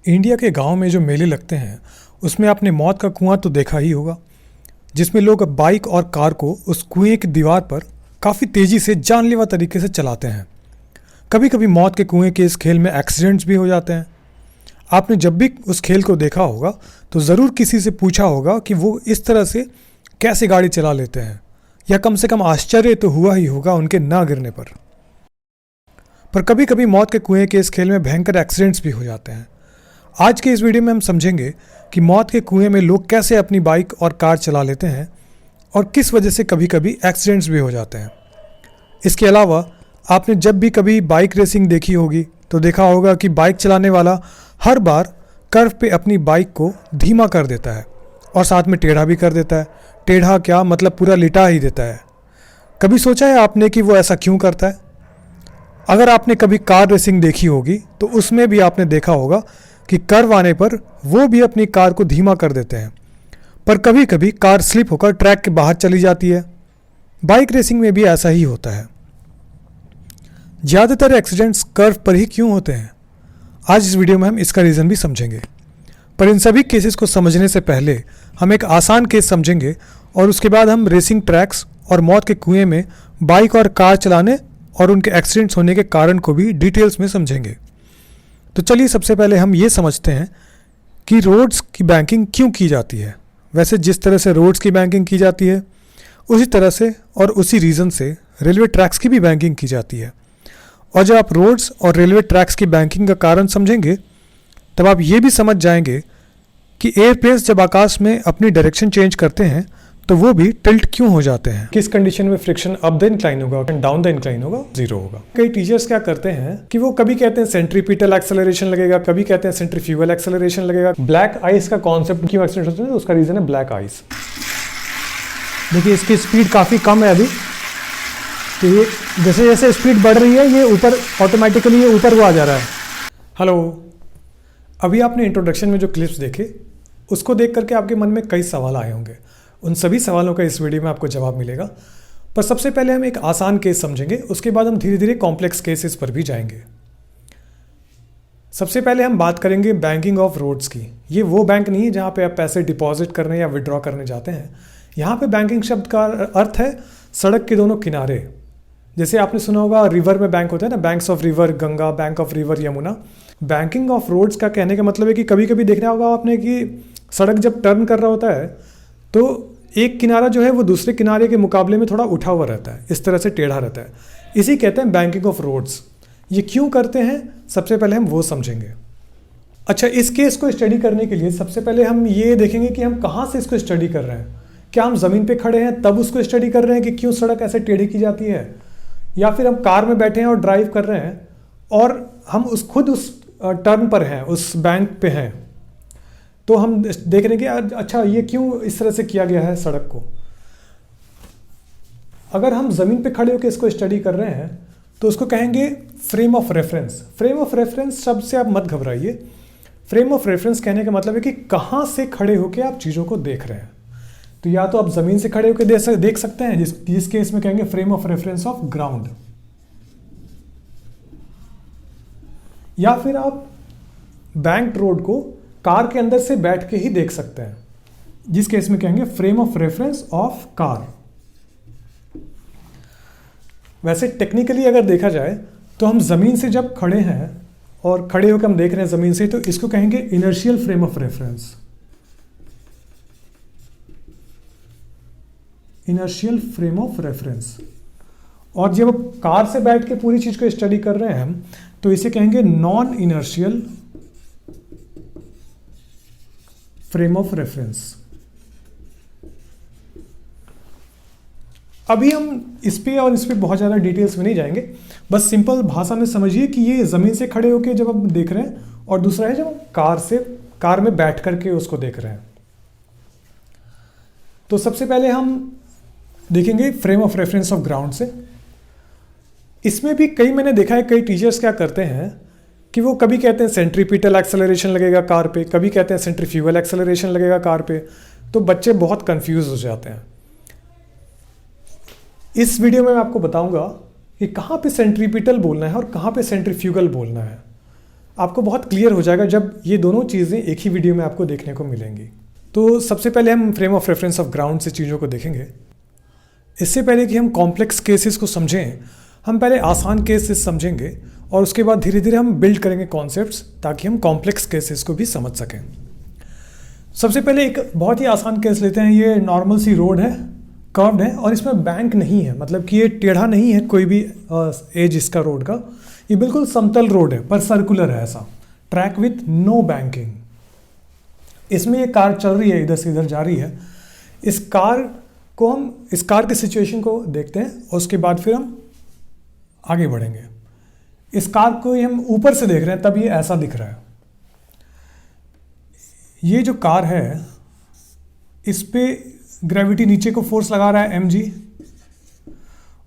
India के गांव में जो मेले लगते हैं उसमें आपने मौत का कुआं तो देखा ही होगा, जिसमें लोग बाइक और कार को उस कुएं की दीवार पर काफ़ी तेज़ी से जानलेवा तरीके से चलाते हैं। कभी कभी मौत के कुएं के इस खेल में एक्सीडेंट्स भी हो जाते हैं। आपने जब भी उस खेल को देखा होगा तो ज़रूर किसी से पूछा होगा कि वो इस तरह से कैसे गाड़ी चला लेते हैं, या कम से कम आश्चर्य तो हुआ ही होगा उनके ना गिरने पर कभी कभी मौत के कुएं के इस खेल में भयंकर एक्सीडेंट्स भी हो जाते हैं। आज के इस वीडियो में हम समझेंगे कि मौत के कुएं में लोग कैसे अपनी बाइक और कार चला लेते हैं और किस वजह से कभी कभी एक्सीडेंट्स भी हो जाते हैं। इसके अलावा आपने जब भी कभी बाइक रेसिंग देखी होगी तो देखा होगा कि बाइक चलाने वाला हर बार कर्व पे अपनी बाइक को धीमा कर देता है और साथ में टेढ़ा भी कर देता है। टेढ़ा क्या मतलब पूरा लिटा ही देता है। कभी सोचा है आपने कि वो ऐसा क्यों करता है? अगर आपने कभी कार रेसिंग देखी होगी तो उसमें भी आपने देखा होगा कि कर्व आने पर वो भी अपनी कार को धीमा कर देते हैं, पर कभी कभी कार स्लिप होकर ट्रैक के बाहर चली जाती है। बाइक रेसिंग में भी ऐसा ही होता है। ज़्यादातर एक्सीडेंट्स कर्व पर ही क्यों होते हैं? आज इस वीडियो में हम इसका रीज़न भी समझेंगे, पर इन सभी केसेस को समझने से पहले हम एक आसान केस समझेंगे और उसके बाद हम रेसिंग ट्रैक्स और मौत के कुएं में बाइक और कार चलाने और उनके एक्सीडेंट्स होने के कारण को भी डिटेल्स में समझेंगे। तो चलिए सबसे पहले हम ये समझते हैं कि रोड्स की बैंकिंग क्यों की जाती है। वैसे जिस तरह से रोड्स की बैंकिंग की जाती है उसी तरह से और उसी रीज़न से रेलवे ट्रैक्स की भी बैंकिंग की जाती है। और जब आप रोड्स और रेलवे ट्रैक्स की बैंकिंग का कारण समझेंगे तब आप ये भी समझ जाएंगे कि एयरप्लेन्स जब आकाश में अपनी डायरेक्शन चेंज करते हैं तो वो भी टिल्ट क्यों हो जाते हैं। किस कंडीशन में फ्रिक्शन अप द इंक्लाइन होगा और डाउन द इंक्लाइन होगा, जीरो होगा। कई टीचर्स क्या करते हैं कि वो कभी कहते हैं सेंट्रीपिटल एक्सेलरेशन लगेगा, कभी कहते हैं सेंट्रीफ्यूगल एक्सेलरेशन लगेगा। ब्लैक आइस का कॉन्सेप्ट क्यों एक्सीडेंट होता है? उसका रीजन है ब्लैक आइस। देखिए इसकी स्पीड काफ़ी कम है अभी, तो ये जैसे जैसे स्पीड बढ़ रही है ये ऊपर ऑटोमेटिकली ये ऊपर को आ जा रहा है। हेलो, अभी आपने इंट्रोडक्शन में जो क्लिप्स देखे उसको देख करके आपके मन में कई सवाल आए होंगे। उन सभी सवालों का इस वीडियो में आपको जवाब मिलेगा। पर सबसे पहले हम एक आसान केस समझेंगे, उसके बाद हम धीरे धीरे कॉम्प्लेक्स केसेस पर भी जाएंगे। सबसे पहले हम बात करेंगे बैंकिंग ऑफ रोड्स की। ये वो बैंक नहीं है जहाँ पे आप पैसे डिपॉजिट करने या विड्रॉ करने जाते हैं। यहाँ पे बैंकिंग शब्द का अर्थ है सड़क के दोनों किनारे। जैसे आपने सुना होगा रिवर में बैंक होता है ना, banks of river Ganga, bank of river Yamuna. Banking of roads का कहने का मतलब है कि कभी कभी देखना होगा आपने कि सड़क जब टर्न कर रहा होता है तो एक किनारा जो है वो दूसरे किनारे के मुकाबले में थोड़ा उठा हुआ रहता है, इस तरह से टेढ़ा रहता है। इसी कहते हैं बैंकिंग ऑफ रोड्स। ये क्यों करते हैं सबसे पहले हम वो समझेंगे। अच्छा, इस केस को स्टडी करने के लिए सबसे पहले हम ये देखेंगे कि हम कहाँ से इसको स्टडी कर रहे हैं। क्या हम ज़मीन पे खड़े हैं तब उसको स्टडी कर रहे हैं कि क्यों सड़क ऐसे टेढ़ी की जाती है, या फिर हम कार में बैठे हैं और ड्राइव कर रहे हैं और हम खुद उस टर्न पर हैं, उस बैंक पे हैं, तो हम देख रहे हैं कि अच्छा ये क्यों इस तरह से किया गया है सड़क को। अगर हम ज़मीन पे खड़े होकर इसको स्टडी कर रहे हैं तो उसको कहेंगे frame of reference. Frame of reference शब्द से आप मत घबराइए। फ्रेम ऑफ रेफरेंस कहने का मतलब है कि कहाँ से खड़े होकर आप चीज़ों को देख रहे हैं। तो या तो आप ज़मीन से खड़े होकर देख सकते हैं, जिस केस में कहेंगे frame of reference of ground, या फिर आप बैंक रोड को कार के अंदर से बैठ के ही देख सकते हैं, जिस केस में कहेंगे frame of reference of car. वैसे टेक्निकली अगर देखा जाए तो हम ज़मीन से जब खड़े हैं और खड़े होकर हम देख रहे हैं ज़मीन से, तो इसको कहेंगे inertial frame of reference. Inertial frame of reference. और जब कार से बैठ के पूरी चीज़ को स्टडी कर रहे हैं हम, तो इसे कहेंगे non inertial frame of reference. अभी हम इस पे बहुत ज़्यादा डिटेल्स में नहीं जाएंगे, बस सिंपल भाषा में समझिए कि ये ज़मीन से खड़े होकर जब हम देख रहे हैं और दूसरा है जब कार में बैठ करके उसको देख रहे हैं। तो सबसे पहले हम देखेंगे frame of reference of ground से। इसमें भी मैंने देखा है कई टीचर्स क्या करते हैं कि वो कभी कहते हैं सेंट्रीपिटल एक्सेलरेशन लगेगा कार पे, कभी कहते हैं सेंट्रीफ्यूगल एक्सेलरेशन लगेगा कार पे। तो बच्चे बहुत कंफ्यूज हो जाते हैं। इस वीडियो में मैं आपको बताऊंगा कि कहाँ पे सेंट्रीपिटल बोलना है और कहाँ पे सेंट्रीफ्यूगल बोलना है। आपको बहुत क्लियर हो जाएगा जब ये दोनों चीज़ें एक ही वीडियो में आपको देखने को मिलेंगी। तो सबसे पहले हम frame of reference of ground से चीज़ों को देखेंगे। इससे पहले कि हम कॉम्प्लेक्स केसेस को समझें, हम पहले आसान केसेस समझेंगे और उसके बाद धीरे धीरे हम बिल्ड करेंगे कॉन्सेप्ट्स ताकि हम कॉम्प्लेक्स केसेस को भी समझ सकें। सबसे पहले एक बहुत ही आसान केस लेते हैं। ये नॉर्मल सी रोड है, कर्व्ड है और इसमें बैंक नहीं है, मतलब कि ये टेढ़ा नहीं है कोई भी एज इसका रोड का। ये बिल्कुल समतल रोड है पर सर्कुलर है, ऐसा ट्रैक विथ नो बैंकिंग। इसमें ये कार चल रही है, इधर से इधर जा रही है। इस कार के सिचुएशन को देखते हैं और उसके बाद फिर हम आगे बढ़ेंगे। इस कार को हम ऊपर से देख रहे हैं तब ये ऐसा दिख रहा है। ये जो कार है इस पे ग्रेविटी नीचे को फोर्स लगा रहा है mg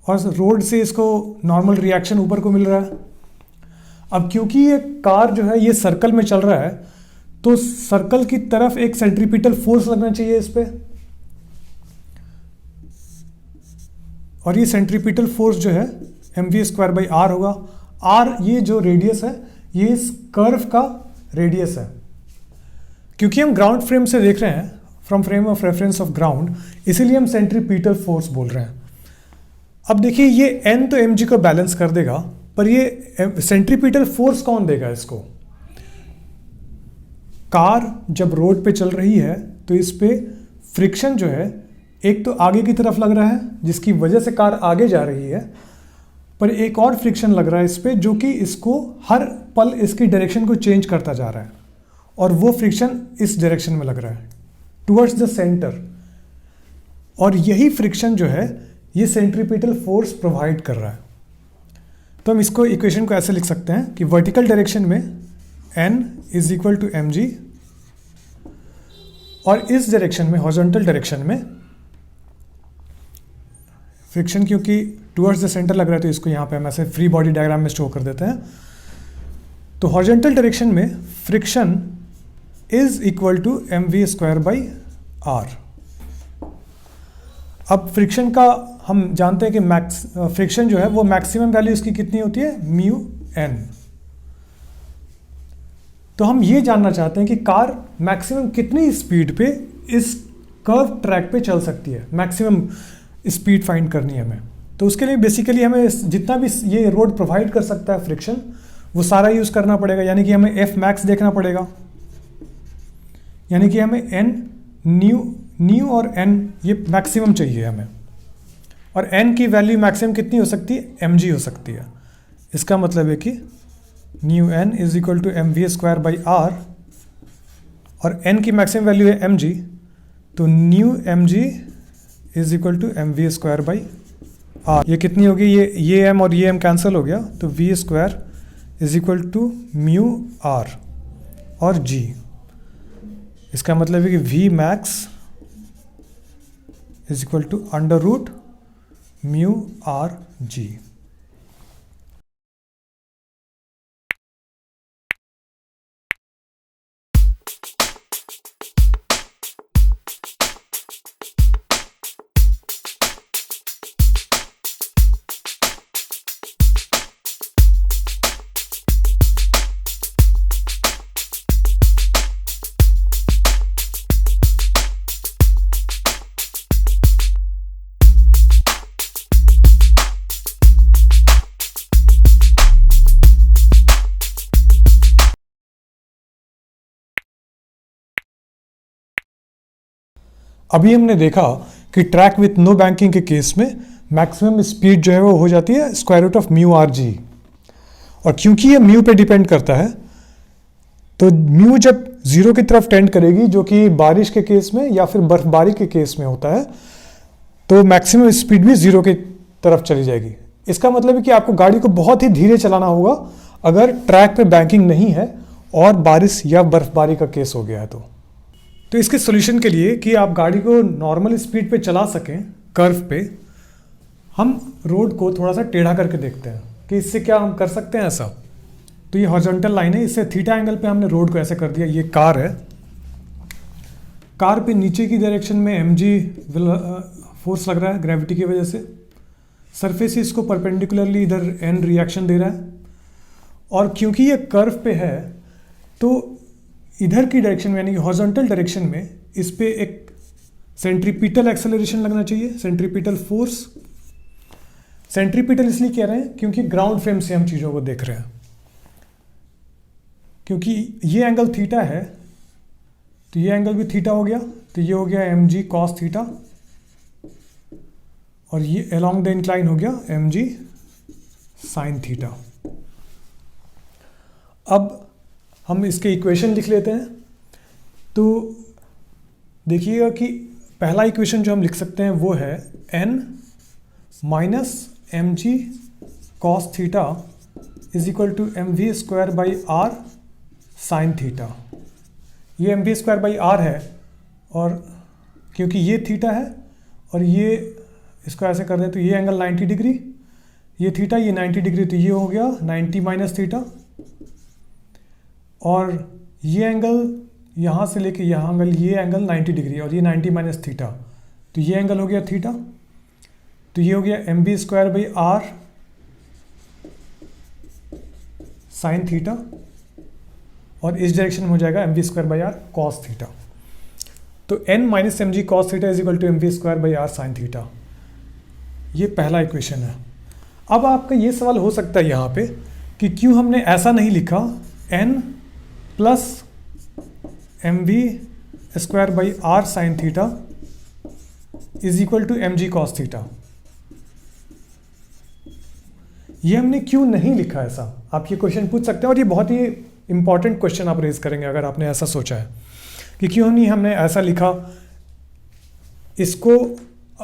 और रोड से इसको नॉर्मल रिएक्शन ऊपर को मिल रहा है। अब क्योंकि ये कार जो है ये सर्कल में चल रहा है तो सर्कल की तरफ एक सेंट्रीपिटल फोर्स लगना चाहिए इस पे, और ये सेंट्रीपिटल फोर्स जो है mv²/r होगा। r ये जो रेडियस है ये इस कर्व का रेडियस है। क्योंकि हम ग्राउंड फ्रेम से देख रहे हैं, from frame of reference of ground, इसीलिए हम सेंट्रीपिटल फोर्स बोल रहे हैं। अब देखिए ये n तो mg को बैलेंस कर देगा, पर ये सेंट्रीपिटल फोर्स कौन देगा इसको? कार जब रोड पे चल रही है तो इस पे फ्रिक्शन जो है एक तो आगे की तरफ लग रहा है जिसकी वजह से कार आगे जा रही है, पर एक और फ्रिक्शन लग रहा है इस पे जो कि इसको हर पल इसकी डायरेक्शन को चेंज करता जा रहा है, और वो फ्रिक्शन इस डायरेक्शन में लग रहा है टुवर्ड्स द सेंटर। और यही फ्रिक्शन जो है ये सेंट्रीपिटल फोर्स प्रोवाइड कर रहा है। तो हम इसको इक्वेशन को ऐसे लिख सकते हैं कि वर्टिकल डायरेक्शन में n = mg और इस डायरेक्शन में हॉरिजॉन्टल डायरेक्शन में फ्रिक्शन क्योंकि टुवर्ड्स द सेंटर लग रहा है तो इसको यहाँ पे हम ऐसे फ्री बॉडी डायग्राम में स्टोर कर देते हैं। तो हॉरिजॉन्टल डायरेक्शन में फ्रिक्शन = mv²/r। अब फ्रिक्शन का हम जानते हैं कि फ्रिक्शन जो है वो मैक्सिमम वैल्यू इसकी कितनी होती है, μn। तो हम ये जानना चाहते हैं कि कार मैक्सिमम कितनी स्पीड पे इस कर्व ट्रैक पे चल सकती है, मैक्सिमम स्पीड फाइंड करनी है हमें। तो उसके लिए बेसिकली हमें जितना भी ये रोड प्रोवाइड कर सकता है फ्रिक्शन वो सारा यूज़ करना पड़ेगा, यानी कि हमें एफ मैक्स देखना पड़ेगा, यानी कि हमें n न्यू और n ये मैक्सिमम चाहिए हमें, और n की वैल्यू मैक्सिमम कितनी हो सकती है, mg हो सकती है। इसका मतलब है कि μn = mv²/r और n की मैक्सिमम वैल्यू है mg, तो μmg = mv²/r। ये कितनी होगी, ये m और ये m कैंसिल हो गया, तो v² = μr और g। इसका मतलब है कि v max = √μrg। अभी हमने देखा कि ट्रैक विथ नो बैंकिंग के केस में मैक्सिमम स्पीड जो है वो हो जाती है √μrg, और क्योंकि ये म्यू पे डिपेंड करता है तो म्यू जब 0 की तरफ टेंड करेगी, जो कि बारिश के केस में या फिर बर्फबारी के केस में होता है, तो मैक्सिमम स्पीड भी 0 की तरफ चली जाएगी। इसका मतलब है कि आपको गाड़ी को बहुत ही धीरे चलाना होगा अगर ट्रैक पे बैंकिंग नहीं है और बारिश या बर्फबारी का केस हो गया है तो इसके सोल्यूशन के लिए कि आप गाड़ी को नॉर्मल स्पीड पे चला सकें कर्व पे, हम रोड को थोड़ा सा टेढ़ा करके देखते हैं कि इससे क्या हम कर सकते हैं ऐसा। तो ये हॉरिजॉन्टल लाइन है, इससे थीटा एंगल पे हमने रोड को ऐसे कर दिया। ये कार है, कार पे नीचे की डायरेक्शन में mg फोर्स लग रहा है ग्रेविटी की वजह से। सरफेस इसको परपेंडिकुलरली इधर n रिएक्शन दे रहा है और क्योंकि ये कर्व पे है तो इधर की डायरेक्शन में यानी कि हॉरिजॉन्टल डायरेक्शन में इस पे एक सेंट्रीपिटल एक्सेलरेशन लगना चाहिए, सेंट्रीपिटल फोर्स। सेंट्रीपिटल इसलिए कह रहे हैं क्योंकि ग्राउंड फ्रेम से हम चीज़ों को देख रहे हैं। क्योंकि ये एंगल थीटा है तो ये एंगल भी थीटा हो गया, तो ये हो गया mg cos थीटा, और ये अलोंग द इंक्लाइन हो गया mg sin थीटा। अब हम इसके इक्वेशन लिख लेते हैं। तो देखिएगा कि पहला इक्वेशन जो हम लिख सकते हैं वो है n minus mg cos theta is equal to mv square by r sin theta. ये mv स्क्वायर बाई r है, और क्योंकि ये थीटा है और ये इसको ऐसे कर दें तो ये एंगल 90 डिग्री, ये थीटा ये 90 डिग्री, तो ये हो गया 90 माइनस थीटा, और ये एंगल यहाँ से लेके यहाँ एंगल, ये एंगल 90 डिग्री और ये 90 माइनस थीटा, तो ये एंगल हो गया थीटा। तो ये हो गया mv square by r sine theta, और इस डायरेक्शन में हो जाएगा mv square by r cos theta. तो n minus mg cos theta is equal to mv square by r sine theta. ये पहला इक्वेशन है। अब आपका ये सवाल हो सकता है यहाँ पे कि क्यों हमने ऐसा नहीं लिखा n plus mv square by r sine theta is equal to mg cos theta. ये हमने क्यों नहीं लिखा ऐसा, आप ये क्वेश्चन पूछ सकते हैं, और ये बहुत ही इंपॉर्टेंट क्वेश्चन आप रेज करेंगे अगर आपने ऐसा सोचा है कि क्यों नहीं हमने ऐसा लिखा। इसको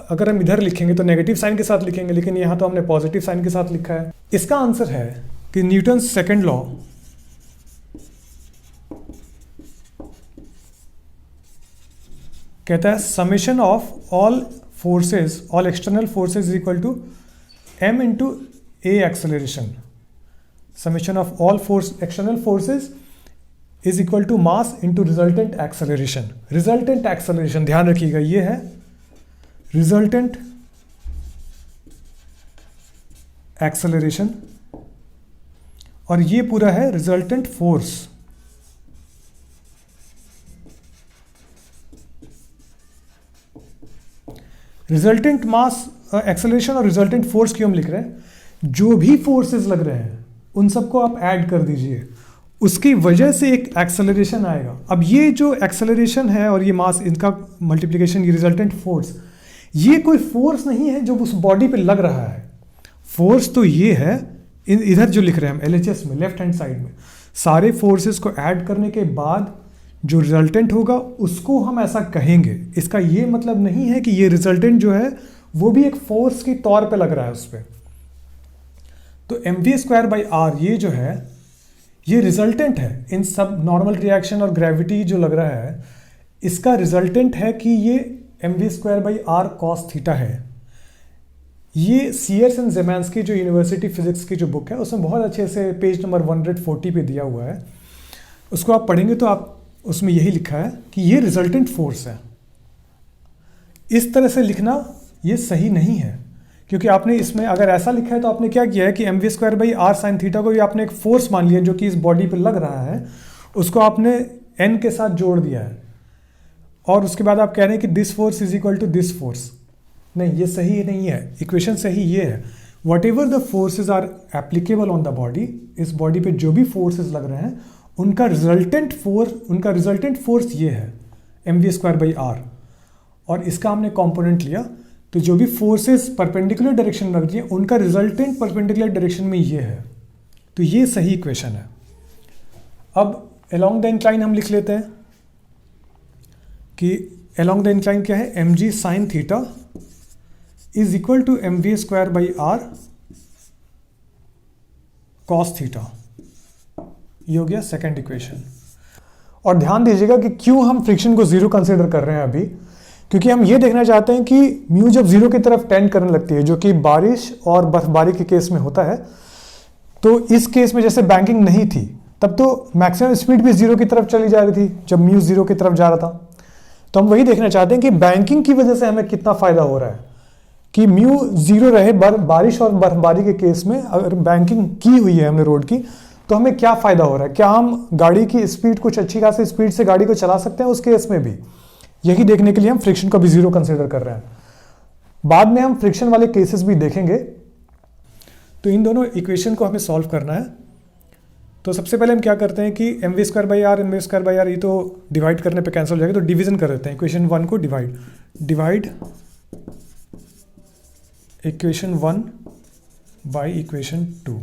अगर हम इधर लिखेंगे तो नेगेटिव साइन के साथ लिखेंगे, लेकिन यहाँ तो हमने पॉजिटिव साइन के साथ लिखा है। इसका आंसर है कि न्यूटन सेकंड लॉ कहता है summation of all forces, all external forces is equal to m into a acceleration. Summation of all force external forces is equal to mass into resultant acceleration. Resultant acceleration ध्यान रखिएगा, ये है resultant acceleration, और ये पूरा है resultant force. Resultant मास acceleration और resultant force क्यों हम लिख रहे हैं, जो भी फोर्सेस लग रहे हैं उन सबको आप ऐड कर दीजिए, उसकी वजह से एक एक्सेलरेशन आएगा। अब ये जो एक्सेलरेशन है और ये मास, इनका मल्टीप्लिकेशन, ये रिजल्टेंट फोर्स, ये कोई फोर्स नहीं है जो उस बॉडी पे लग रहा है। फोर्स तो ये है इधर जो लिख रहे हैं हम LHS में, लेफ्ट हैंड साइड में, सारे फोर्सेस को ऐड करने के बाद जो रिजल्टेंट होगा उसको हम ऐसा कहेंगे। इसका ये मतलब नहीं है कि ये रिजल्टेंट जो है वो भी एक फोर्स के तौर पे लग रहा है उस पर। तो mv स्क्वायर बाई r ये जो है ये रिजल्टेंट है। इन सब नॉर्मल रिएक्शन और ग्रेविटी जो लग रहा है इसका रिजल्टेंट है कि ये mv square by r cos theta है। ये सीयर्स एंड ज़ेमैन्स्की जो यूनिवर्सिटी फिजिक्स की जो बुक है उसमें बहुत अच्छे से पेज नंबर 140 पे दिया हुआ है, उसको आप पढ़ेंगे तो आप उसमें यही लिखा है कि ये रिजल्टेंट फोर्स है। इस तरह से लिखना ये सही नहीं है, क्योंकि आपने इसमें अगर ऐसा लिखा है तो आपने क्या किया है कि mv square by r sine theta को भी आपने एक फोर्स मान लिया जो कि इस बॉडी पे लग रहा है, उसको आपने n के साथ जोड़ दिया है, और उसके बाद आप कह रहे हैं कि this force is equal to this force. नहीं, ये सही नहीं है। इक्वेशन सही ये है, whatever the forces are applicable on the body, इस बॉडी पे जो भी फोर्सेज लग रहे हैं उनका रिजल्टेंट फोर्स ये है mv स्क्वायर बाई r, और इसका हमने कंपोनेंट लिया, तो जो भी फोर्सेस परपेंडिकुलर डायरेक्शन में लग रही है उनका रिजल्टेंट परपेंडिकुलर डायरेक्शन में ये है। तो ये सही इक्वेशन है। अब अलोंग द इंक्लाइन हम लिख लेते हैं कि अलोंग द इंक्लाइन क्या है, mg sine theta is equal to mv square by r cos theta. ये हो गया सेकेंड इक्वेशन। और ध्यान दीजिएगा कि क्यों हम फ्रिक्शन को जीरो कंसिडर कर रहे हैं अभी, क्योंकि हम ये देखना चाहते हैं कि म्यू जब जीरो की तरफ टेंड करने लगती है, जो कि बारिश और बर्फबारी के केस में होता है, तो इस केस में जैसे बैंकिंग नहीं थी तब तो मैक्सिमम स्पीड भी जीरो की तरफ चली जा रही थी जब म्यू जीरो की तरफ जा रहा था। तो हम वही देखना चाहते हैं कि बैंकिंग की वजह से हमें कितना फायदा हो रहा है, कि म्यू जीरो रहे बारिश और बर्फबारी के केस में। अगर बैंकिंग की हुई है हमने रोड की तो हमें क्या फ़ायदा हो रहा है, क्या हम गाड़ी की स्पीड कुछ अच्छी खासी स्पीड से गाड़ी को चला सकते हैं उस केस में भी, यही देखने के लिए हम फ्रिक्शन को भी जीरो कंसिडर कर रहे हैं। बाद में हम फ्रिक्शन वाले केसेस भी देखेंगे। तो इन दोनों इक्वेशन को हमें सॉल्व करना है। तो सबसे पहले हम क्या करते हैं कि M we square by R ये तो डिवाइड करने पे कैंसिल हो जाएगा, तो डिवीजन कर देते हैं इक्वेशन 1 को डिवाइड इक्वेशन 1 बाई इक्वेशन 2।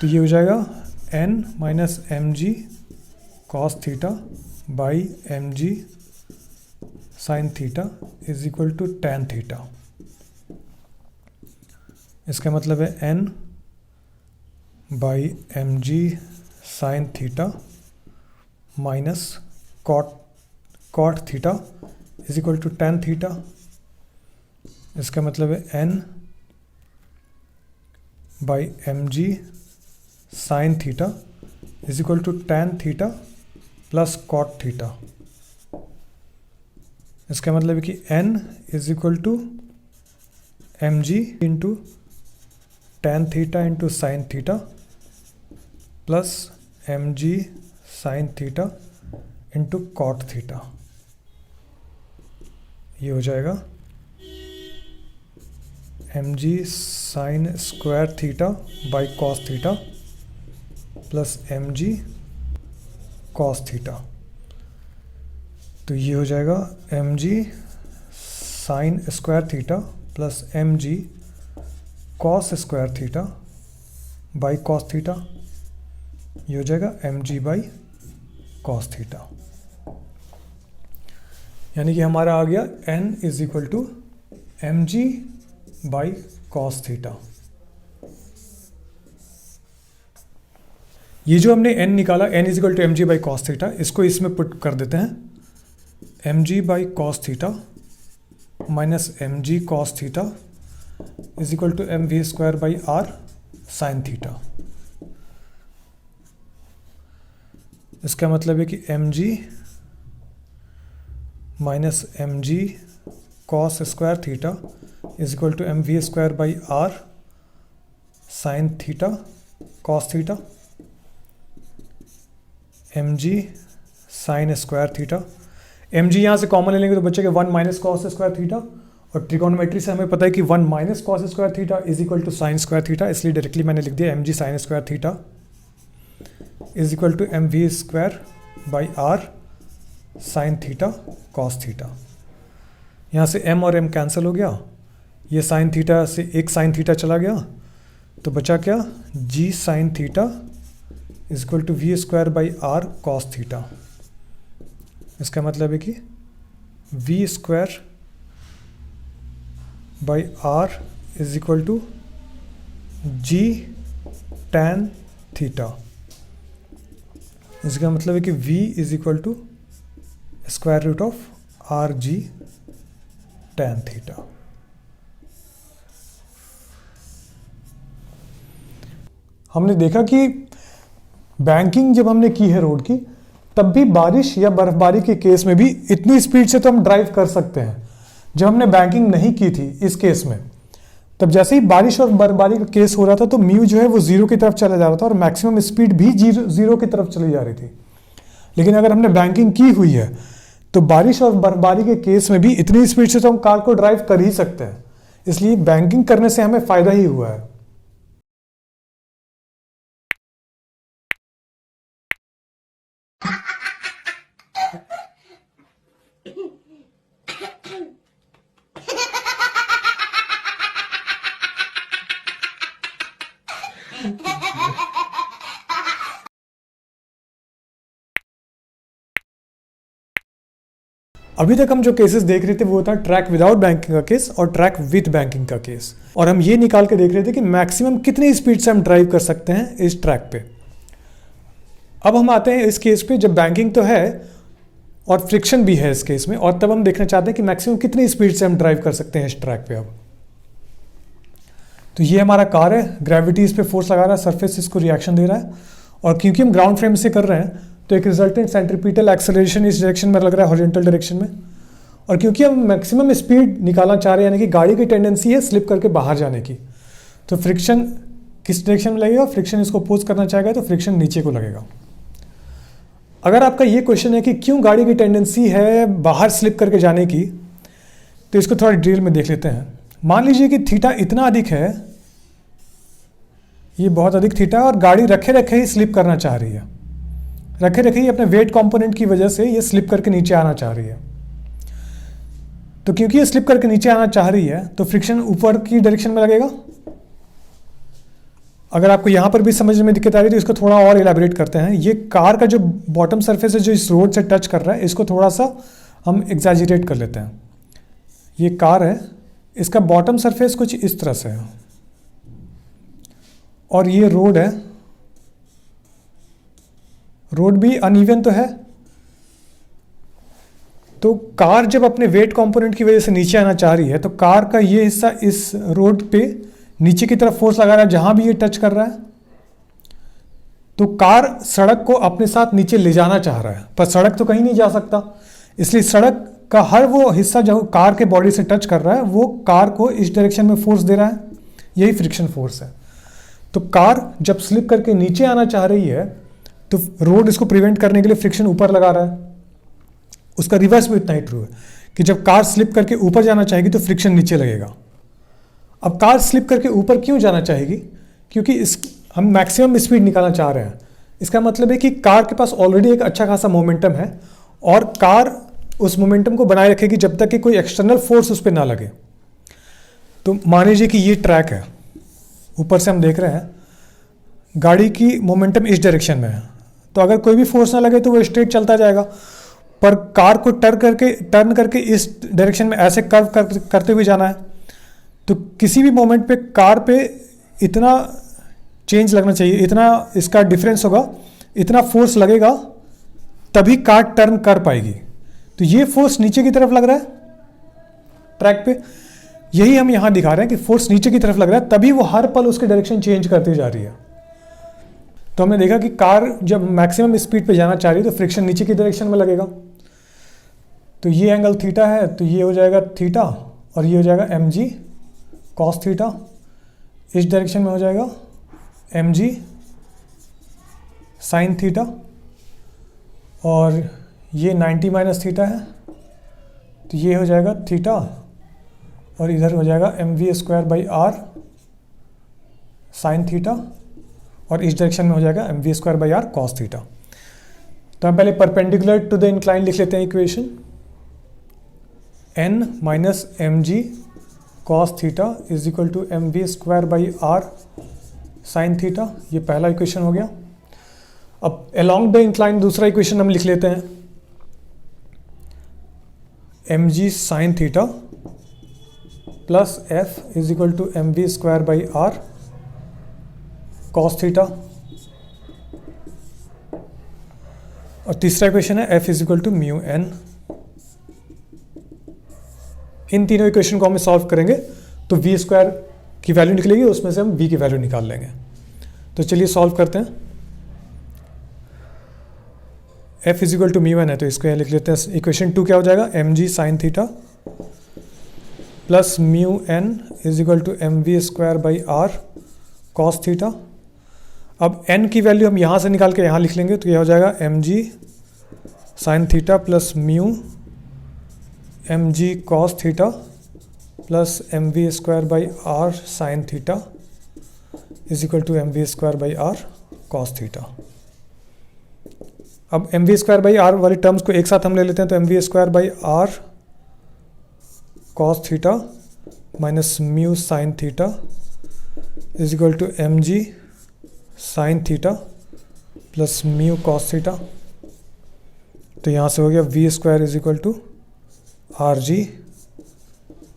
तो ये हो जाएगा n minus M G cos theta by M ji sine theta is equal to tan theta. इसका मतलब है n by M ji sine theta minus cot theta is equal to tan theta. इसका मतलब है n by M ji sine theta is equal to tan theta plus cot theta. इसका मतलब है कि n is equal to M G into tan theta into sine theta plus M ji sine theta into cot theta. ये हो जाएगा M G sine square theta by cos theta plus M ji cos theta. तो ये हो जाएगा M G sine square theta plus M ji cos square theta by cos theta. ये हो जाएगा M G by cos theta. यानी कि हमारा आ गया n is equal to M G by cos theta. ये जो हमने n निकाला n is equal to M G by cos theta, इसको इसमें पुट कर देते हैं। M G by cos theta minus M G cos theta is equal to M we square by are sine theta. इसका मतलब है कि M G minus M G cos square theta is equal to M we square by are sine theta cos theta. M ji sine square theta, M G यहाँ से common ले लेंगे तो बचेगा 1 माइनस कॉस स्क्वायर थीटा, और trigonometry से हमें पता है कि 1 minus cos square theta is equal to sine square theta, इसलिए डायरेक्टली मैंने लिख दिया M ji sine square theta is equal to M we square by are sine theta cos theta. यहाँ से m और m कैंसिल हो गया, ये साइन थीटा से एक साइन थीटा चला गया, तो बचा क्या g sine theta is equal to v square by are cos theta. इसका मतलब है कि v square by r is equal to g tan theta. इसका मतलब है कि v is equal to square root of r g tan theta. हमने देखा कि बैंकिंग जब हमने की है रोड की, तब भी बारिश या बर्फबारी के केस में भी इतनी स्पीड से तो हम ड्राइव कर सकते हैं। जब हमने बैंकिंग नहीं की थी इस केस में, तब जैसे ही बारिश और बर्फबारी का केस हो रहा था तो म्यू जो है वो जीरो की तरफ चला जा रहा था और मैक्सिमम स्पीड भी जीरो की तरफ चली जा रही थी। लेकिन अगर हमने बैंकिंग की हुई है तो बारिश और बर्फबारी के केस में भी इतनी स्पीड से तो हम कार को ड्राइव कर ही सकते हैं। इसलिए बैंकिंग करने से हमें फायदा ही हुआ है। अभी तक हम जो केसेस देख रहे थे वो था ट्रैक विदाउट बैंकिंग का केस और ट्रैक विद बैंकिंग का केस, और हम ये निकाल के देख रहे थे कि मैक्सिमम कितनी स्पीड से हम ड्राइव कर सकते हैं इस ट्रैक पे। अब हम आते हैं इस केस पे जब बैंकिंग तो है और फ्रिक्शन भी है इस केस में, और तब हम देखना चाहते हैं कि मैक्सिमम कितनी स्पीड से हम ड्राइव कर सकते हैं इस ट्रैक पे। अब तो ये हमारा कार है, ग्रेविटी इस पर फोर्स लगा रहा है, सरफेस इसको रिएक्शन दे रहा है, और क्योंकि हम ग्राउंड फ्रेम से कर रहे हैं तो एक रिजल्टेंट सेंट्रीपिटल एक्सेलरेशन इस डायरेक्शन में लग रहा है, हॉरिजॉन्टल डायरेक्शन में। और क्योंकि हम मैक्सिमम स्पीड निकालना चाह रहे हैं, यानी कि गाड़ी की टेंडेंसी है स्लिप करके बाहर जाने की, तो फ्रिक्शन किस डायरेक्शन में लगेगा, फ्रिक्शन इसको अपोज करना चाहेगा तो फ्रिक्शन नीचे को लगेगा। अगर आपका ये क्वेश्चन है कि क्यों गाड़ी की टेंडेंसी है बाहर स्लिप करके जाने की, तो इसको थोड़ा डिटेल में देख लेते हैं। मान लीजिए कि थीटा इतना अधिक है, ये बहुत अधिक थीटा, और गाड़ी रखे रखे ही स्लिप करना चाह रही है, रखे रखे ही अपने वेट कंपोनेंट की वजह से ये स्लिप करके नीचे आना चाह रही है। तो क्योंकि ये स्लिप करके नीचे आना चाह रही है तो फ्रिक्शन ऊपर की डायरेक्शन में लगेगा। अगर आपको यहाँ पर भी समझने में दिक्कत आ रही है तो इसको थोड़ा और इलाबोरेट करते हैं। ये कार का जो बॉटम सरफेस है जो इस रोड से टच कर रहा है, इसको थोड़ा सा हम एग्जैजरेट कर लेते हैं। ये कार है, इसका बॉटम सरफेस कुछ इस तरह से है और ये रोड है, रोड भी अनइवन तो है। तो कार जब अपने वेट कंपोनेंट की वजह से नीचे आना चाह रही है तो कार का ये हिस्सा इस रोड पे नीचे की तरफ फोर्स लगा रहा है जहां भी ये टच कर रहा है। तो कार सड़क को अपने साथ नीचे ले जाना चाह रहा है, पर सड़क तो कहीं नहीं जा सकता, इसलिए सड़क का हर वो हिस्सा जो कार के बॉडी से टच कर रहा है वो कार को इस डायरेक्शन में फोर्स दे रहा है। यही फ्रिक्शन फोर्स है। तो कार जब स्लिप करके नीचे आना चाह रही है तो रोड इसको प्रिवेंट करने के लिए फ्रिक्शन ऊपर लगा रहा है। उसका रिवर्स भी उतना ही ट्रू है कि जब कार स्लिप करके ऊपर जाना चाहेगी तो फ्रिक्शन नीचे लगेगा। अब कार स्लिप करके ऊपर क्यों जाना चाहेगी, क्योंकि हम मैक्सिमम स्पीड निकालना चाह रहे हैं। इसका मतलब है कि कार के पास ऑलरेडी एक अच्छा खासा मोमेंटम है और कार उस मोमेंटम को बनाए रखेगी जब तक कि कोई एक्सटर्नल फोर्स उस पर ना लगे। तो मान लीजिए कि ये ट्रैक है, ऊपर से हम देख रहे हैं गाड़ी की मोमेंटम इस डायरेक्शन में है, तो अगर कोई भी फोर्स ना लगे तो वो स्ट्रेट चलता जाएगा। पर कार को टर्न करके इस डायरेक्शन में ऐसे कर्व करते हुए जाना है, तो किसी भी मोमेंट पे कार पे इतना चेंज लगना चाहिए, इतना इसका डिफरेंस होगा, इतना फोर्स लगेगा तभी कार टर्न कर पाएगी। तो ये फोर्स नीचे की तरफ लग रहा है ट्रैक पे, यही हम यहां दिखा रहे हैं कि फोर्स नीचे की तरफ लग रहा है, तभी वो हर पल उसकी डायरेक्शन चेंज करती जा रही है। तो हमने देखा कि कार जब मैक्सिमम स्पीड पे जाना चाह रही है तो फ्रिक्शन नीचे की डायरेक्शन में लगेगा। तो ये एंगल थीटा है, तो ये हो जाएगा थीटा और ये हो जाएगा एम जी कॉस थीटा। इस डायरेक्शन में हो जाएगा एम जी साइन थीटा और ये 90 माइनस थीटा है, तो ये हो जाएगा थीटा और इधर हो जाएगा m we square by are sine theta और इस डायरेक्शन में हो जाएगा m we square by are cos theta. तो हम पहले परपेंडिकुलर टू द इंक्लाइन लिख लेते हैं equation, N minus M G cos theta is equal to M we square by are sine theta. ये पहला इक्वेशन हो गया। अब अलोंग द इंक्लाइन दूसरा इक्वेशन हम लिख लेते हैं, M ji sine theta plus F is equal to M we square by are cos theta. और तीसरा इक्वेशन है F is equal to mu N. इन तीनों इक्वेशन को हम सॉल्व करेंगे तो वी स्क्वायर की वैल्यू निकलेगी, उसमें से हम वी की वैल्यू निकाल लेंगे। तो चलिए सॉल्व करते हैं। F is equal to mu n है तो इसको यहाँ लिख लेते हैं। इक्वेशन 2 क्या हो जाएगा, M G sine theta plus mu n is equal to M we square by are cos theta. अब n की वैल्यू हम यहाँ से निकाल के यहाँ लिख लेंगे, तो यह हो जाएगा M G sine theta plus mu M ji cos theta plus M we square by are sine theta is equal to M we square by are cos theta. अब M we square by R वाली terms को एक साथ हम ले लेते हैं, तो M we square by are cos theta minus mu sine theta is equal to M ji sine theta plus mu cos theta. तो यहाँ से हो गया v square is equal to r g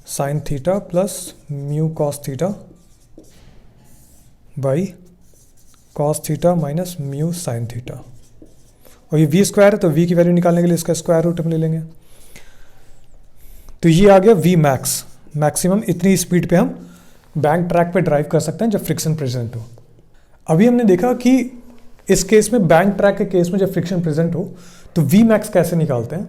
sine theta plus mu cos theta by cos theta minus mu sine theta. और ये we square है तो we की वैल्यू निकालने के लिए इसका स्क्वायर रूट हम ले लेंगे। तो ये आ गया वी मैक्स, मैक्सिमम इतनी स्पीड पे हम बैंक ट्रैक पे ड्राइव कर सकते हैं जब फ्रिक्शन प्रेजेंट हो। अभी हमने देखा कि इस केस में बैंक ट्रैक के केस में जब फ्रिक्शन प्रेजेंट हो तो वी मैक्स कैसे निकालते हैं,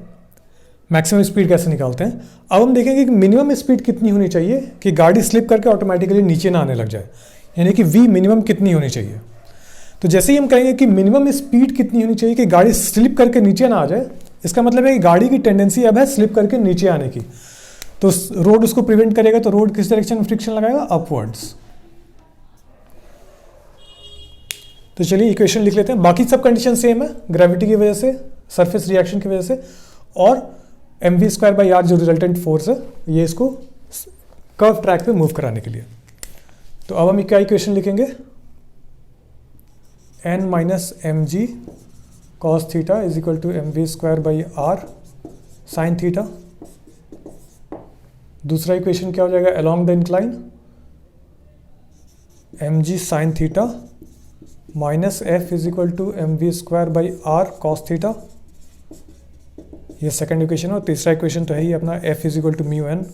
मैक्सिमम स्पीड कैसे निकालते हैं। अब हम देखेंगे कि मिनिमम स्पीड कितनी होनी चाहिए कि गाड़ी स्लिप करके ऑटोमेटिकली नीचे ना आने लग जाए। यानी कि वी मिनिमम कितनी होनी चाहिए। तो जैसे ही हम कहेंगे कि मिनिमम स्पीड कितनी होनी चाहिए कि गाड़ी स्लिप करके नीचे ना आ जाए, इसका मतलब है कि गाड़ी की टेंडेंसी अब है स्लिप करके नीचे आने की, तो रोड उसको प्रिवेंट करेगा। तो रोड किस डायरेक्शन में फ्रिक्शन लगाएगा, अपवर्ड्स। तो चलिए इक्वेशन लिख लेते हैं। बाकी सब कंडीशन सेम है, ग्रेविटी की वजह से, सरफेस रिएक्शन की वजह से, और mv²/r जो रिजल्टेंट फोर्स है, ये इसको कर्व ट्रैक पे मूव कराने के लिए। तो अब हम क्या इक्वेशन लिखेंगे, n minus M G cos theta is equal to mv²/r sine theta. दूसरा इक्वेशन क्या हो जाएगा, along the incline mg sine theta minus f is equal to mv²/r cos theta. ये सेकंड इक्वेशन है। और तीसरा इक्वेशन तो है ही अपना f is equal to mu n.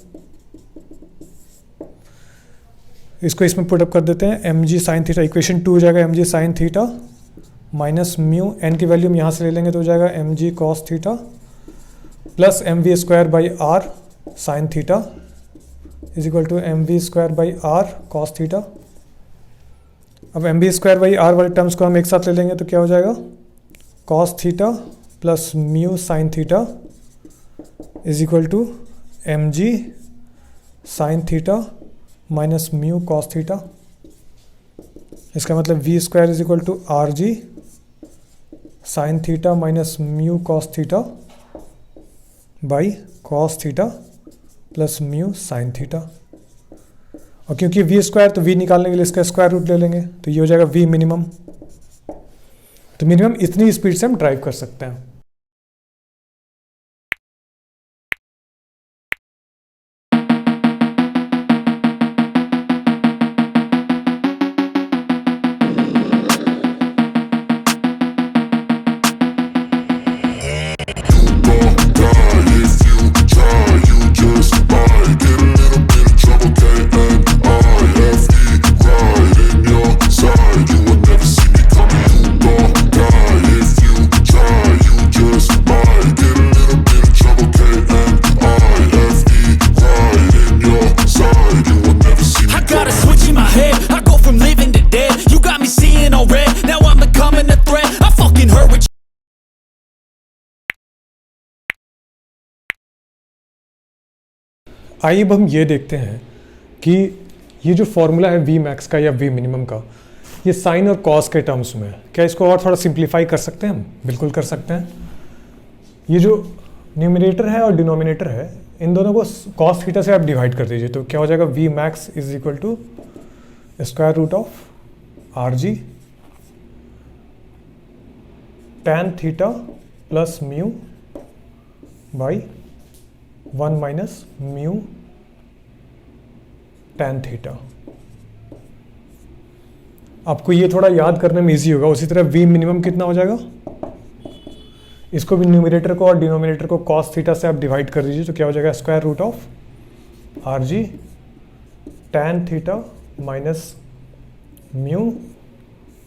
इसको इसमें पुटअप कर देते हैं, mg साइन थीटा इक्वेशन 2 हो जाएगा mg sine theta minus mu n की वैल्यू हम यहाँ से ले लेंगे तो हो जाएगा mg cos theta plus mv²/r sine theta is equal to mv²/r cos theta. अब mv²/r वाले टर्म्स को हम एक साथ ले लेंगे तो क्या हो जाएगा, cos theta plus mu sine theta is equal to mg sine theta minus mu cos theta. इसका मतलब v² is equal to r g sine theta minus mu cos theta by cos theta plus mu sine theta. और क्योंकि v² तो v निकालने के लिए इसका square root ले लेंगे तो ये हो जाएगा v मिनिमम। तो मिनिमम इतनी स्पीड से हम ड्राइव कर सकते हैं। आइए अब हम ये देखते हैं कि ये जो फॉर्मूला है वी मैक्स का या वी मिनिमम का, ये साइन और कॉस के टर्म्स में है। क्या इसको और थोड़ा सिंप्लीफाई कर सकते हैं हम? बिल्कुल कर सकते हैं। ये जो न्यूमिनेटर है और डिनोमिनेटर है, इन दोनों को कॉस थीटा से आप डिवाइड कर दीजिए तो क्या हो जाएगा, v max is equal to square root of r g tan theta plus mu by 1 minus mu tan theta. आपको ये थोड़ा याद करने में इजी होगा। उसी तरह वी मिनिमम कितना हो जाएगा, इसको भी न्यूमिनेटर को और डिनोमिनेटर को कॉस थीटा से आप डिवाइड कर दीजिए तो क्या हो जाएगा, square root of r g tan theta minus mu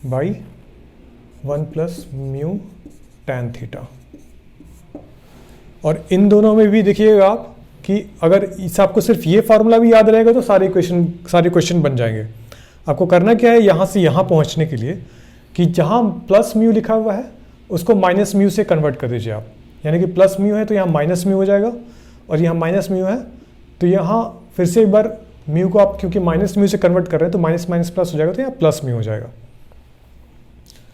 by 1 plus mu tan theta. और इन दोनों में भी देखिएगा आप कि अगर इस आपको सिर्फ ये फार्मूला भी याद रहेगा तो सारे क्वेश्चन बन जाएंगे। आपको करना क्या है, यहाँ से यहाँ पहुँचने के लिए कि जहाँ प्लस म्यू लिखा हुआ है उसको माइनस म्यू से कन्वर्ट कर दीजिए आप। यानी कि प्लस म्यू है तो यहाँ माइनस म्यू हो जाएगा, और यहाँ माइनस म्यू है तो यहाँ फिर से एक बार म्यू को आप क्योंकि माइनस म्यू से कन्वर्ट कर रहे हैं तो माइनस माइनस प्लस हो जाएगा, तो यहाँ प्लस म्यू हो जाएगा।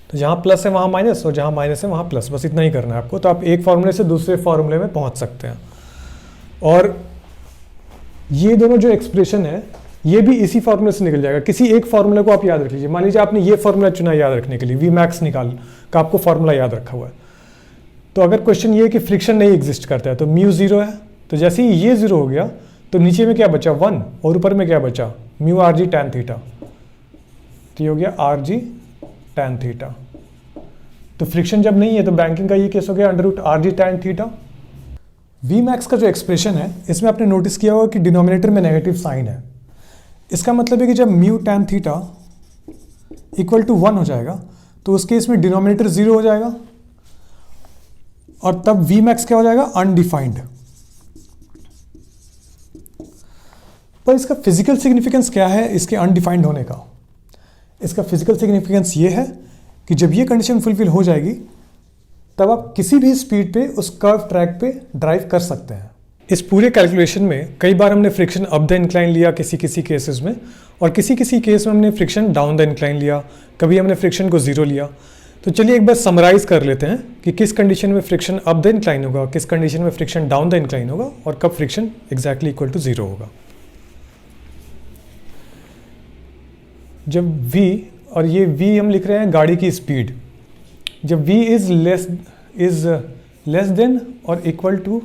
तो जहाँ प्लस है वहाँ माइनस और जहाँ माइनस है वहाँ प्लस, बस इतना ही करना है आपको। तो आप एक फार्मूले से दूसरे फार्मूले में पहुँच सकते हैं। और ये दोनों जो एक्सप्रेशन है ये भी इसी फार्मूले से निकल जाएगा। किसी एक फार्मूले को आप याद रख लीजिए। मान लीजिए आपने ये फार्मूला चुना याद रखने के लिए, वी मैक्स निकाल का आपको फार्मूला याद रखा हुआ है। तो अगर क्वेश्चन ये है कि फ्रिक्शन नहीं एग्जिस्ट करता है तो म्यू 0 है, तो जैसे ही ये 0 हो गया तो नीचे में क्या बचा 1 और ऊपर में क्या बचा mu R g tan theta, तो ये हो गया आर जी टैन थीटा। तो फ्रिक्शन जब नहीं है तो बैंकिंग का ये केस हो गया under root r g tan theta. V max का जो एक्सप्रेशन है इसमें आपने नोटिस किया होगा कि डिनोमिनेटर में नेगेटिव साइन है। इसका मतलब है कि जब mu tan theta equal to 1 हो जाएगा तो उस केस में डिनोमिनेटर 0 हो जाएगा और तब वी मैक्स क्या हो जाएगा, अनडिफाइंड। पर इसका फिजिकल सिग्निफिकेंस क्या है इसके अनडिफाइंड होने का? इसका फिजिकल सिग्निफिकेंस ये है कि जब ये कंडीशन फुलफिल हो जाएगी तब आप किसी भी स्पीड पे उस कर्व ट्रैक पे ड्राइव कर सकते हैं। इस पूरे कैलकुलेशन में कई बार हमने फ्रिक्शन अप द इंक्लाइन लिया किसी किसी केसेस में, और किसी किसी केस में हमने फ्रिक्शन डाउन द इंक्लाइन लिया, कभी हमने फ्रिक्शन को ज़ीरो लिया। तो चलिए एक बार समराइज कर लेते हैं कि किस कंडीशन में फ्रिक्शन अप द इंक्लाइन होगा, किस कंडीशन में फ्रिक्शन डाउन द इंक्लाइन होगा और कब friction exactly equal to zero होगा। जब v, और ये v हम लिख रहे हैं गाड़ी की स्पीड, जब v इज लेस देन और इक्वल टू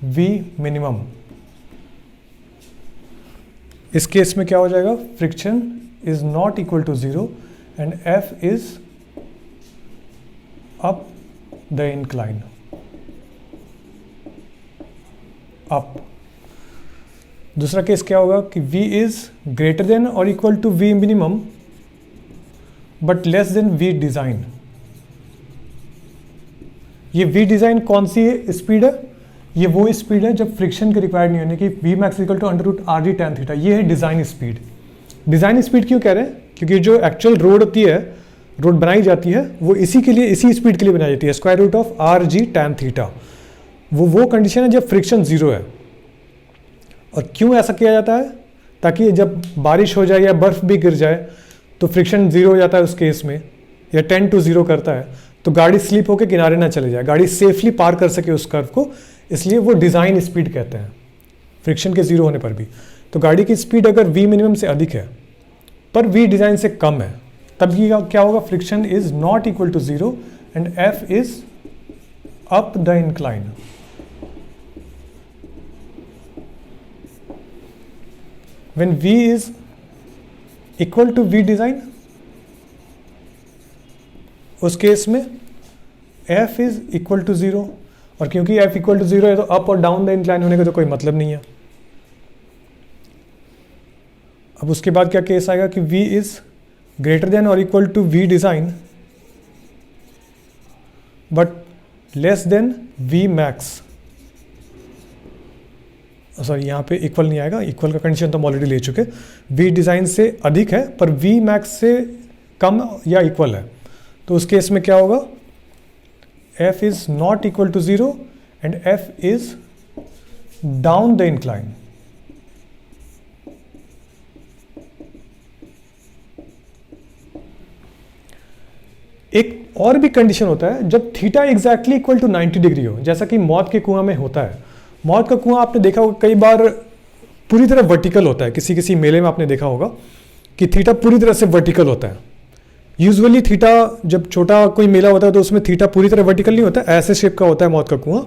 v मिनिमम, इस केस में क्या हो जाएगा, friction is not equal to zero and f is up the incline, up. दूसरा केस क्या होगा कि v इज ग्रेटर देन और equal to v minimum but less than v design. ये v डिजाइन कौन सी स्पीड है, ये वो स्पीड है जब फ्रिक्शन के रिक्वायर्ड नहीं होने की, v max equal to under root r g tan theta. ये है डिजाइन स्पीड। डिजाइन स्पीड क्यों कह रहे हैं, क्योंकि जो एक्चुअल रोड होती है, रोड बनाई जाती है, वो इसी के लिए, इसी स्पीड के लिए बनाई जाती है, square root of r g tan theta. वो कंडीशन है जब फ्रिक्शन जीरो है। और क्यों ऐसा किया जाता है, ताकि जब बारिश हो जाए या बर्फ भी गिर जाए तो फ्रिक्शन जीरो हो जाता है उस केस में, या 10 to 0 करता है, तो गाड़ी स्लिप होकर किनारे ना चले जाए, गाड़ी सेफली पार कर सके उस कर्व को, इसलिए वो डिज़ाइन स्पीड कहते हैं फ्रिक्शन के जीरो होने पर भी। तो गाड़ी की स्पीड अगर v मिनिमम से अधिक है पर v डिज़ाइन से कम है, तब ये क्या होगा, friction is not equal to zero and f is up the incline. When v is equal to v design, उस केस में f is equal to 0, और क्योंकि f equal to 0 है तो अप और डाउन द इंक्लाइन होने का तो कोई मतलब नहीं है। अब उसके बाद क्या केस आएगा कि v is greater than or equal to v design but less than v max। Sorry, यहाँ पे इक्वल नहीं आएगा, इक्वल का कंडीशन तो हम ऑलरेडी ले चुके। v डिज़ाइन से अधिक है पर v मैक्स से कम या इक्वल है, तो उस केस में क्या होगा, f is not equal to zero and f is down the incline. एक और भी कंडीशन होता है जब theta exactly equal to 90 degree हो, जैसा कि मौत के कुआं में होता है। मौत का कुआं आपने देखा होगा कई बार पूरी तरह वर्टिकल होता है, किसी किसी मेले में आपने देखा होगा कि थीटा पूरी तरह से वर्टिकल होता है। यूजुअली थीटा जब छोटा कोई मेला होता है तो उसमें थीटा पूरी तरह वर्टिकल नहीं होता, ऐसे शेप का होता है मौत का कुआं,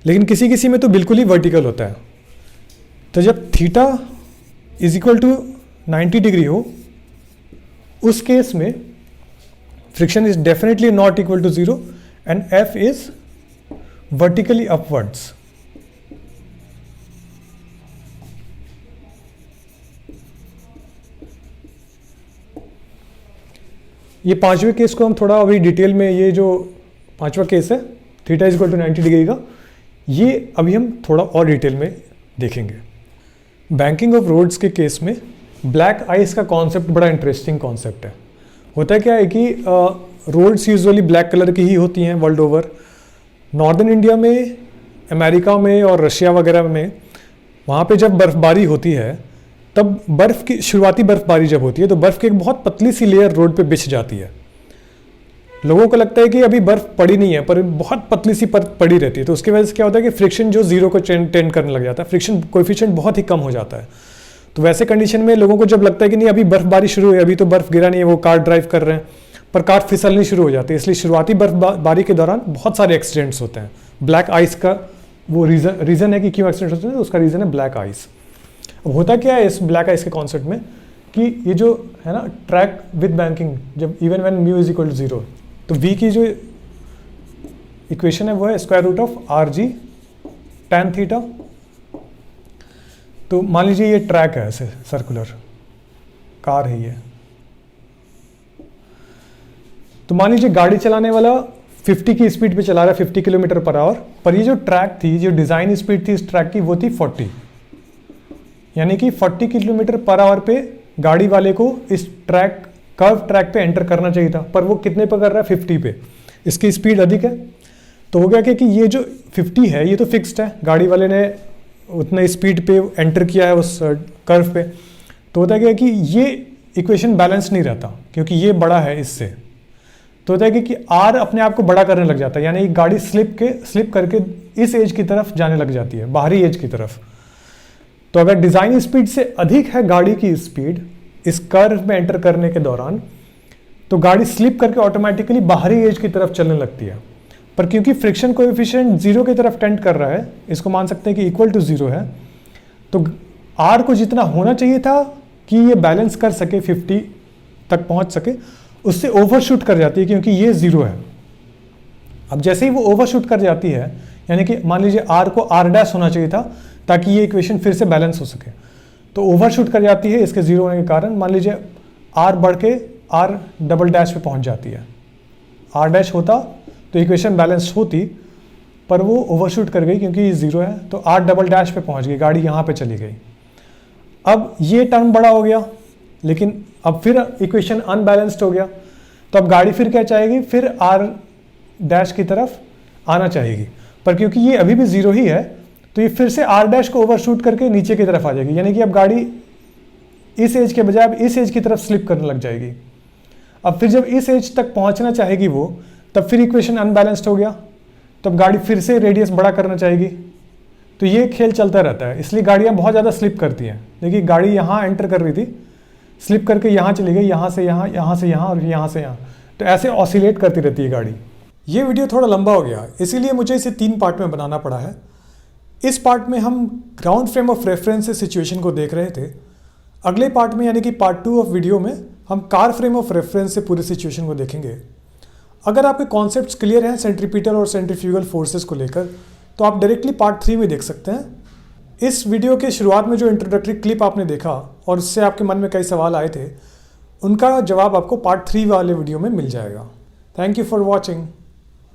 लेकिन किसी किसी में तो बिल्कुल ही वर्टिकल होता है। तो जब theta is equal to 90 degree हो, उस केस में friction is definitely not equal to zero and f is vertically upwards. ये पांचवें केस को हम थोड़ा अभी डिटेल में, ये जो पांचवा केस है theta is equal to 90 degree का, ये अभी हम थोड़ा और डिटेल में देखेंगे। बैंकिंग ऑफ रोड्स के केस में ब्लैक आइस का कॉन्सेप्ट बड़ा इंटरेस्टिंग कॉन्सेप्ट है। होता है क्या है कि रोड्स यूजुअली ब्लैक कलर की ही होती हैं वर्ल्ड ओवर। नॉर्दर्न इंडिया में, अमेरिका में और रशिया वगैरह में, वहाँ पे जब बर्फबारी होती है तब बर्फ़ की शुरुआती बर्फबारी जब होती है तो बर्फ़ की एक बहुत पतली सी लेयर रोड पे बिछ जाती है। लोगों को लगता है कि अभी बर्फ़ पड़ी नहीं है पर बहुत पतली सी परत पड़ी रहती है, तो उसकी वजह से क्या होता है कि फ्रिक्शन जो जीरो को टेंड करने लग जाता है, फ्रिक्शन कोएफिशिएंट बहुत ही कम हो जाता है। तो वैसे कंडीशन में लोगों को जब लगता है कि नहीं अभी बर्फबारी शुरू हुई, अभी तो बर्फ़ गिरा नहीं है, वो कार ड्राइव कर रहे हैं, पर कार फिसलनी शुरू हो जाती है। इसलिए शुरुआती बर्फबारी के दौरान बहुत सारे एक्सीडेंट्स होते हैं। ब्लैक आइस का वो रीज़न है कि क्यों एक्सीडेंट होते हैं, तो उसका रीज़न है ब्लैक आइस। अब होता क्या है इस ब्लैक आइस के कॉन्सेप्ट में कि ये जो है ना ट्रैक विद बैंकिंग, जब even when mu is equal to zero, तो v की जो इक्वेशन है वो है square root of r g tan theta. तो मान लीजिए ये ट्रैक है, ऐसे सर्कुलर कार है ये, तो मान लीजिए गाड़ी चलाने वाला 50 की स्पीड पे चला रहा है, 50 किलोमीटर पर आवर, पर ये जो ट्रैक थी, जो डिज़ाइन स्पीड थी इस ट्रैक की वो थी 40, यानी कि 40 किलोमीटर पर आवर पे गाड़ी वाले को इस ट्रैक कर्व ट्रैक पे एंटर करना चाहिए था, पर वो कितने पे कर रहा है, 50 पे। इसकी स्पीड अधिक है, तो हो गया कि ये जो 50 है ये तो फिक्स्ड है, गाड़ी वाले ने उतने स्पीड पे एंटर किया है उस कर्व पे, तो होता है कि ये इक्वेशन बैलेंस नहीं रहता क्योंकि ये बड़ा है इससे। तो होता है कि आर अपने आप को बड़ा करने लग जाता है, यानी गाड़ी स्लिप करके इस एज की तरफ जाने लग जाती है, बाहरी एज की तरफ। तो अगर डिज़ाइन स्पीड से अधिक है गाड़ी की स्पीड इस कर्व में एंटर करने के दौरान, तो गाड़ी स्लिप करके ऑटोमेटिकली बाहरी एज की तरफ चलने लगती है। पर क्योंकि फ्रिक्शन कोएफिशिएंट 0 की तरफ टेंड कर रहा है, इसको मान सकते हैं कि इक्वल टू 0 है, तो आर को जितना होना चाहिए था कि ये बैलेंस कर सके, 50 तक पहुंच सके, उससे ओवरशूट कर जाती है क्योंकि ये 0 है। अब जैसे ही वो ओवरशूट कर जाती है, यानी कि मान लीजिए आर को आर डैश होना चाहिए था ताकि ये इक्वेशन फिर से बैलेंस हो सके, तो ओवरशूट कर जाती है इसके 0 होने के कारण। मान लीजिए आर बढ़ के आर डबल डैश पे पहुंच जाती है, आर डैश होता तो इक्वेशन बैलेंस होती, पर वो ओवरशूट कर गई क्योंकि ये 0 है, तो आर डबल डैश पे पहुंच गई, गाड़ी यहाँ पे चली गई। अब ये टर्म बड़ा हो गया, लेकिन अब फिर इक्वेशन अनबैलेंस्ड हो गया, तो अब गाड़ी फिर क्या चाहेगी, फिर आर डैश की तरफ आना चाहेगी, पर क्योंकि ये अभी भी 0 ही है तो ये फिर से आर डैश को ओवरशूट करके नीचे की तरफ आ जाएगी, यानी कि अब गाड़ी इस एज के बजाय अब इस एज की तरफ स्लिप करने लग जाएगी। अब फिर जब इस एज तक पहुंचना चाहेगी वो, तब फिर इक्वेशन अनबैलेंस्ड हो गया, तब गाड़ी फिर से रेडियस बड़ा करना चाहेगी। तो ये खेल चलता रहता है, इसलिए गाड़ियाँ बहुत ज़्यादा स्लिप करती हैं। देखिए गाड़ी यहाँ एंटर कर रही थी, स्लिप करके यहाँ चली गई, यहाँ से यहाँ, यहाँ से यहाँ और यहाँ से यहाँ, तो ऐसे ऑसिलेट करती रहती है गाड़ी। ये वीडियो थोड़ा लंबा हो गया, इसीलिए मुझे इसे 3 पार्ट में बनाना पड़ा है। इस पार्ट में हम ग्राउंड फ्रेम ऑफ रेफरेंस से सिचुएशन को देख रहे थे। अगले पार्ट में यानी कि पार्ट 2 ऑफ वीडियो में हम कार फ्रेम ऑफ रेफरेंस से पूरी सिचुएशन को देखेंगे। अगर आपके कॉन्सेप्ट्स क्लियर हैं सेंट्रीपिटल और सेंट्रीफ्यूगल फोर्सेस को लेकर, तो आप डायरेक्टली पार्ट 3 में देख सकते हैं। इस वीडियो के शुरुआत में जो इंट्रोडक्टरी क्लिप आपने देखा और उससे आपके मन में कई सवाल आए थे, उनका जवाब आपको पार्ट 3 वाले वीडियो में मिल जाएगा। Thank you for watching.